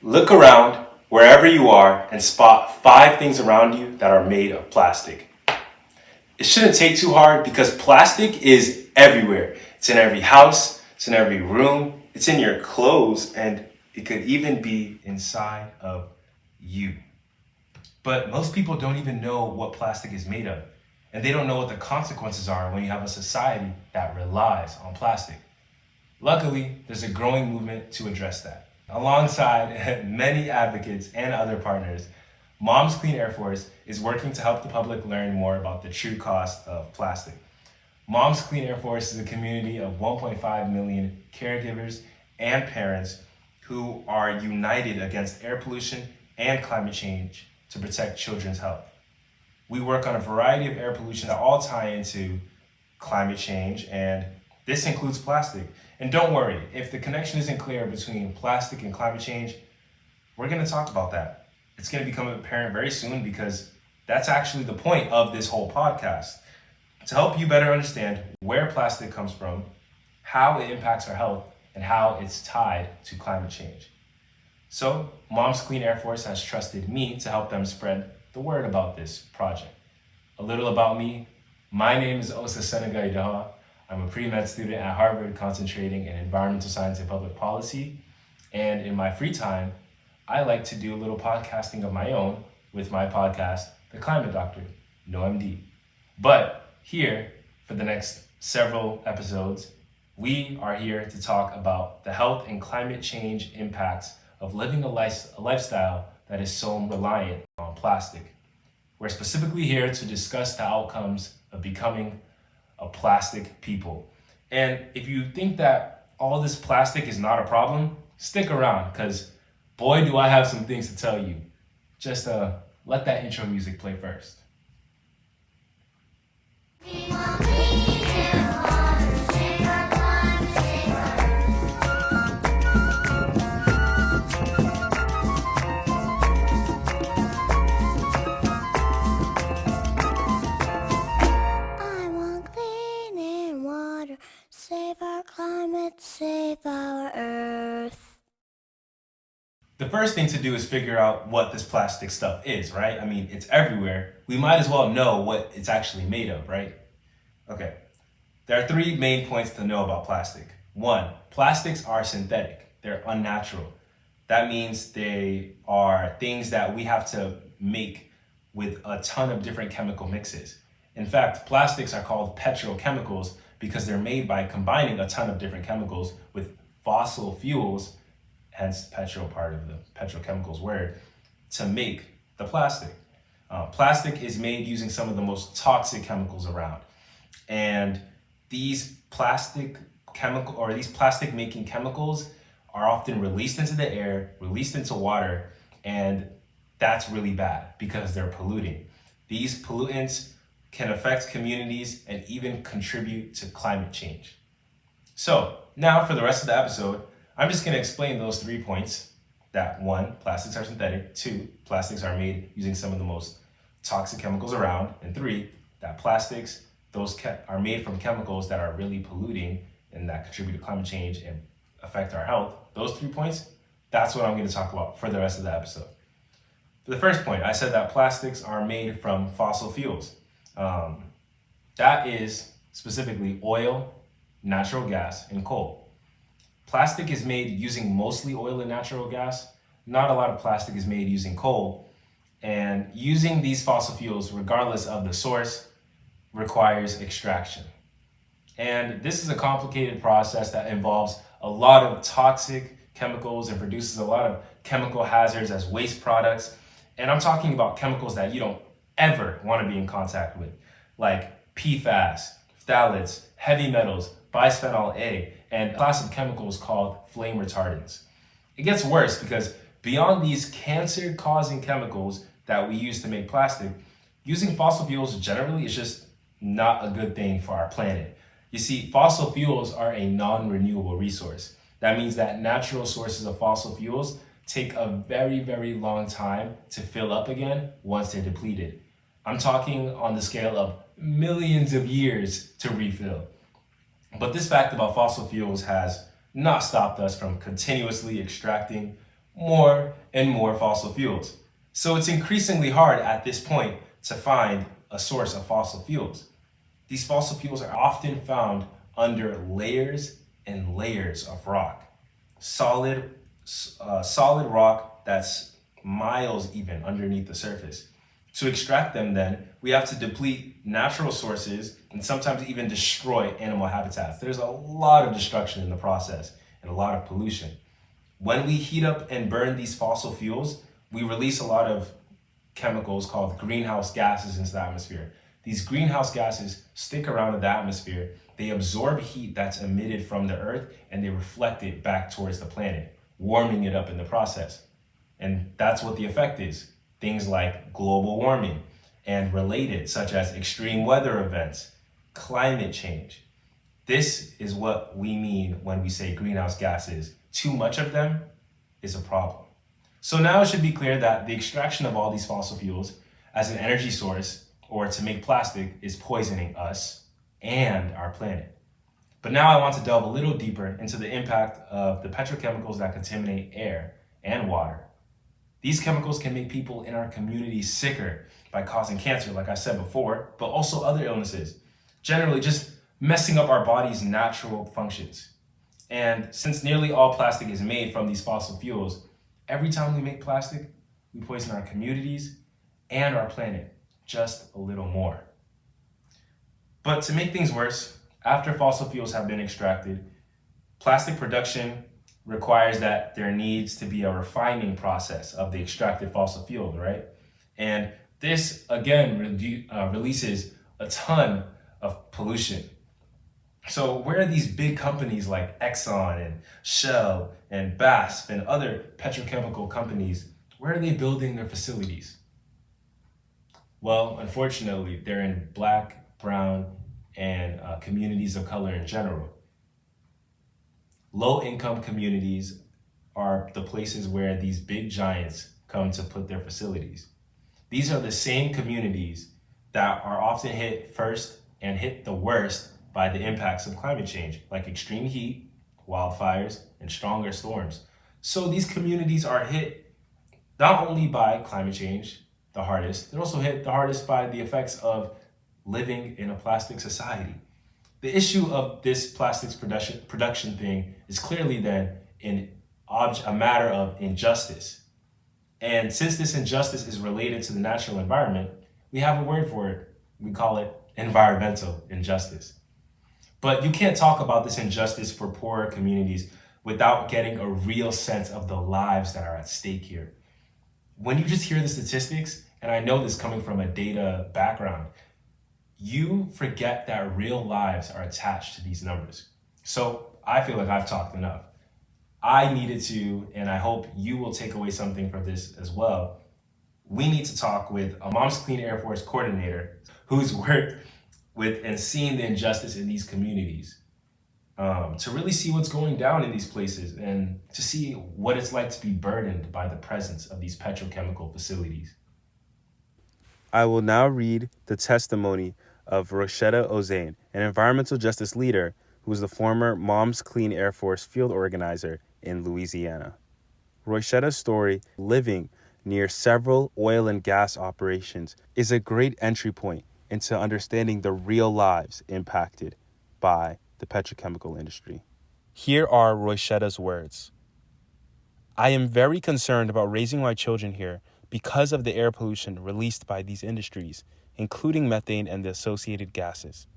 Look around wherever you are and spot 5 things around you that are made of plastic. It shouldn't take too hard because plastic is everywhere. It's in every house, it's in every room, it's in your clothes, and it could even be inside of you. But most people don't even know what plastic is made of, and they don't know what the consequences are when you have a society that relies on plastic. Luckily, there's a growing movement to address that. Alongside many advocates and other partners, Mom's Clean Air Force is working to help the public learn more about the true cost of plastic. Mom's Clean Air Force is a community of 1.5 million caregivers and parents who are united against air pollution and climate change to protect children's health. We work on a variety of air pollution that all tie into climate change, and this includes plastic. And don't worry, if the connection isn't clear between plastic and climate change, we're going to talk about that. It's going to become apparent very soon because that's actually the point of this whole podcast. To help you better understand where plastic comes from, how it impacts our health, and how it's tied to climate change. So, Mom's Clean Air Force has trusted me to help them spread the word about this project. A little about me. My name is Osasenaga Idahor. I'm a pre-med student at Harvard concentrating in environmental science and public policy. And in my free time, I like to do a little podcasting of my own with my podcast, The Climate Doctor, no MD. But here, for the next several episodes, we are here to talk about the health and climate change impacts of living a lifestyle that is so reliant on plastic. We're specifically here to discuss the outcomes of becoming a plastic people. And if you think that all this plastic is not a problem, stick around because boy, do I have some things to tell you. Just let that intro music play first. Save our climate, save our earth. The first thing to do is figure out what this plastic stuff is, right? I mean, it's everywhere. We might as well know what it's actually made of, right? Okay, there are 3 main points to know about plastic. 1, plastics are synthetic. They're unnatural. That means they are things that we have to make with a ton of different chemical mixes. In fact, plastics are called petrochemicals because they're made by combining a ton of different chemicals with fossil fuels, hence petro part of the petrochemicals word, to make the plastic. Plastic is made using some of the most toxic chemicals around. And these plastic making chemicals are often released into the air, released into water, and that's really bad because they're polluting. These pollutants can affect communities and even contribute to climate change. So now for the rest of the episode, I'm just going to explain those 3 points. That 1, plastics are synthetic. 2, plastics are made using some of the most toxic chemicals around. And 3, that plastics, are made from chemicals that are really polluting and that contribute to climate change and affect our health. Those 3 points, that's what I'm going to talk about for the rest of the episode. For the first point, I said that plastics are made from fossil fuels. That is specifically oil, natural gas, and coal. Plastic is made using mostly oil and natural gas. Not a lot of plastic is made using coal. And using these fossil fuels, regardless of the source, requires extraction. And this is a complicated process that involves a lot of toxic chemicals and produces a lot of chemical hazards as waste products. And I'm talking about chemicals that you don't ever want to be in contact with, like PFAS, phthalates, heavy metals, bisphenol A, and a class of chemicals called flame retardants. It gets worse because beyond these cancer-causing chemicals that we use to make plastic, using fossil fuels generally is just not a good thing for our planet. You see, fossil fuels are a non-renewable resource. That means that natural sources of fossil fuels take a very, very long time to fill up again once they're depleted. I'm talking on the scale of millions of years to refill. But this fact about fossil fuels has not stopped us from continuously extracting more and more fossil fuels. So it's increasingly hard at this point to find a source of fossil fuels. These fossil fuels are often found under layers and layers of rock. Solid, solid rock that's miles even underneath the surface. To extract them, then, we have to deplete natural sources and sometimes even destroy animal habitats. There's a lot of destruction in the process and a lot of pollution. When we heat up and burn these fossil fuels, we release a lot of chemicals called greenhouse gases into the atmosphere. These greenhouse gases stick around in the atmosphere, they absorb heat that's emitted from the earth, and they reflect it back towards the planet, warming it up in the process. And that's what the effect is. Things like global warming and related, such as extreme weather events, climate change. This is what we mean when we say greenhouse gases. Too much of them is a problem. So now it should be clear that the extraction of all these fossil fuels as an energy source or to make plastic is poisoning us and our planet. But now I want to delve a little deeper into the impact of the petrochemicals that contaminate air and water. These chemicals can make people in our communities sicker by causing cancer, like I said before, but also other illnesses, generally just messing up our body's natural functions. And since nearly all plastic is made from these fossil fuels, every time we make plastic, we poison our communities and our planet just a little more. But to make things worse, after fossil fuels have been extracted, plastic production requires that there needs to be a refining process of the extracted fossil fuel, right? And this, again, releases a ton of pollution. So where are these big companies like Exxon and Shell and BASF and other petrochemical companies, where are they building their facilities? Well, unfortunately, they're in black, brown, and communities of color in general. Low-income communities are the places where these big giants come to put their facilities. These are the same communities that are often hit first and hit the worst by the impacts of climate change, like extreme heat, wildfires, and stronger storms. So these communities are hit not only by climate change, the hardest, they're also hit the hardest by the effects of living in a plastic society. The issue of this plastics production thing is clearly then a matter of injustice. And since this injustice is related to the natural environment, we have a word for it. We call it environmental injustice. But you can't talk about this injustice for poorer communities without getting a real sense of the lives that are at stake here. When you just hear the statistics, and I know this coming from a data background, you forget that real lives are attached to these numbers. So I feel like I've talked enough. I needed to, and I hope you will take away something from this as well. We need to talk with a Moms Clean Air Force coordinator who's worked with and seen the injustice in these communities, to really see what's going down in these places and to see what it's like to be burdened by the presence of these petrochemical facilities. I will now read the testimony of Roshetta Ozane, an environmental justice leader who was the former Moms Clean Air Force field organizer in Louisiana. Rochetta's story, living near several oil and gas operations, is a great entry point into understanding the real lives impacted by the petrochemical industry. Here are Rochetta's words. I am very concerned about raising my children here because of the air pollution released by these industries, including methane and the associated gases.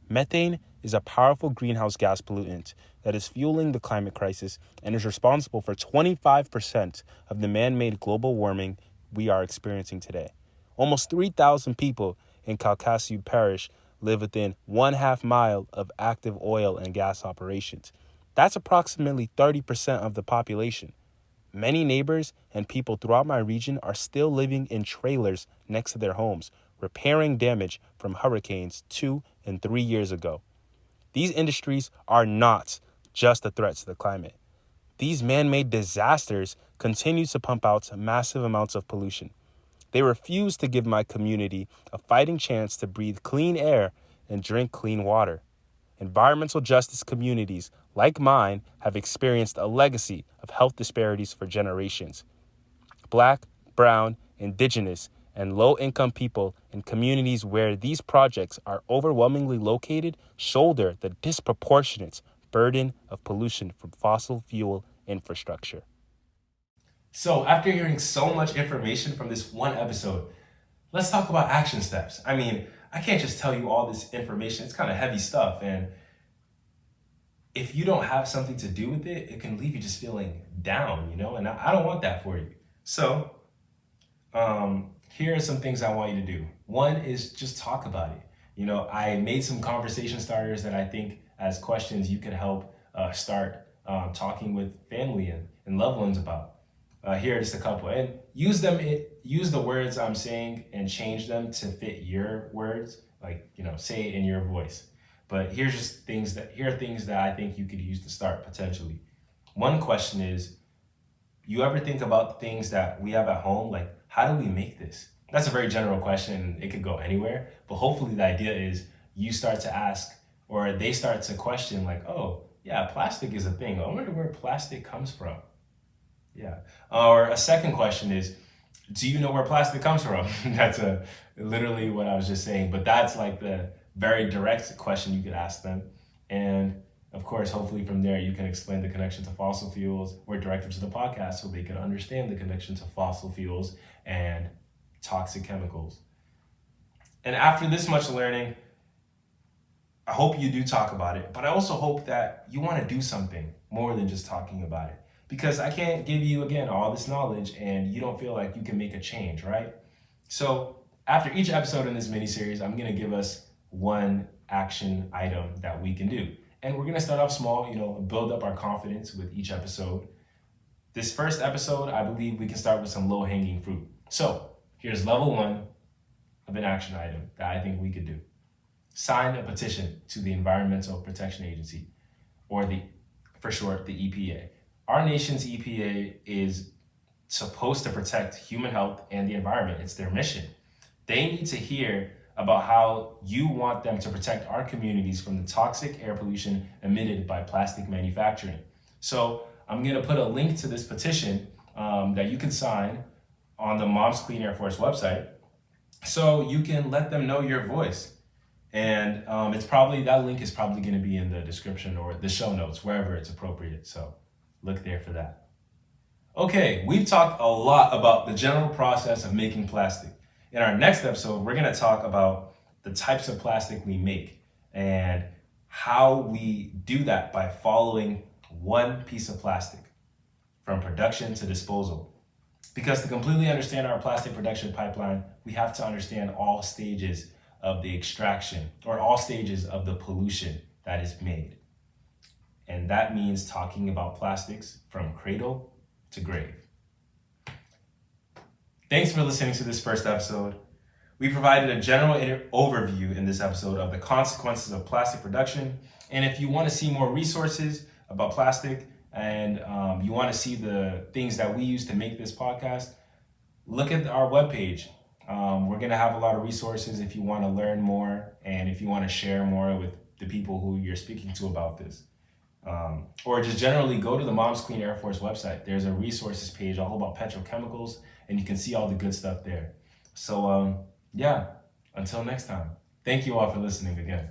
Methane is a powerful greenhouse gas pollutant that is fueling the climate crisis and is responsible for 25% of the man-made global warming we are experiencing today. Almost 3,000 people in Calcasieu Parish live within 1/2 mile of active oil and gas operations. That's approximately 30% of the population. Many neighbors and people throughout my region are still living in trailers next to their homes, repairing damage from hurricanes 2 and 3 years ago. These industries are not just a threat to the climate. These man-made disasters continue to pump out massive amounts of pollution. They refuse to give my community a fighting chance to breathe clean air and drink clean water. Environmental justice communities like mine, have experienced a legacy of health disparities for generations. Black, brown, indigenous, and low-income people in communities where these projects are overwhelmingly located shoulder the disproportionate burden of pollution from fossil fuel infrastructure. So, after hearing so much information from this one episode, let's talk about action steps. I mean, I can't just tell you all this information. It's kind of heavy stuff. And if you don't have something to do with it, it can leave you just feeling down, And I don't want that for you. So, here are some things I want you to do. One is just talk about it. I made some conversation starters that I think as questions you can help start talking with family and loved ones about. Here are just a couple, and use the words I'm saying and change them to fit your words. Like, say it in your voice. But here are things that I think you could use to start potentially. One question is, you ever think about things that we have at home? Like, how do we make this? That's a very general question. It could go anywhere, but hopefully the idea is you start to ask, or they start to question, like, oh yeah, plastic is a thing. I wonder where plastic comes from. Yeah. Or a second question is, do you know where plastic comes from? That's literally what I was just saying, but that's like the very direct question you could ask them. And of course, hopefully from there, you can explain the connection to fossil fuels or direct them to the podcast so they can understand the connection to fossil fuels and toxic chemicals. And after this much learning, I hope you do talk about it, but I also hope that you want to do something more than just talking about it. Because I can't give you, again, all this knowledge and you don't feel like you can make a change, right? So after each episode in this mini-series, I'm going to give us one action item that we can do. And we're going to start off small, build up our confidence with each episode. This first episode, I believe we can start with some low-hanging fruit. So here's level 1 of an action item that I think we could do. Sign a petition to the Environmental Protection Agency, or for short, the EPA. Our nation's EPA is supposed to protect human health and the environment. It's their mission. They need to hear about how you want them to protect our communities from the toxic air pollution emitted by plastic manufacturing. So I'm going to put a link to this petition that you can sign on the Moms Clean Air Force website, so you can let them know your voice. And that link is probably going to be in the description or the show notes, wherever it's appropriate. So look there for that. Okay, we've talked a lot about the general process of making plastic. In our next episode, we're going to talk about the types of plastic we make and how we do that by following one piece of plastic from production to disposal. Because to completely understand our plastic production pipeline, we have to understand all stages of the extraction or all stages of the pollution that is made. And that means talking about plastics from cradle to grave. Thanks for listening to this first episode. We provided a general overview in this episode of the consequences of plastic production. And if you want to see more resources about plastic and you want to see the things that we use to make this podcast, look at our webpage. We're going to have a lot of resources if you want to learn more and if you want to share more with the people who you're speaking to about this. Or just generally go to the Moms Clean Air Force website. There's a resources page all about petrochemicals, and you can see all the good stuff there. So, until next time. Thank you all for listening again.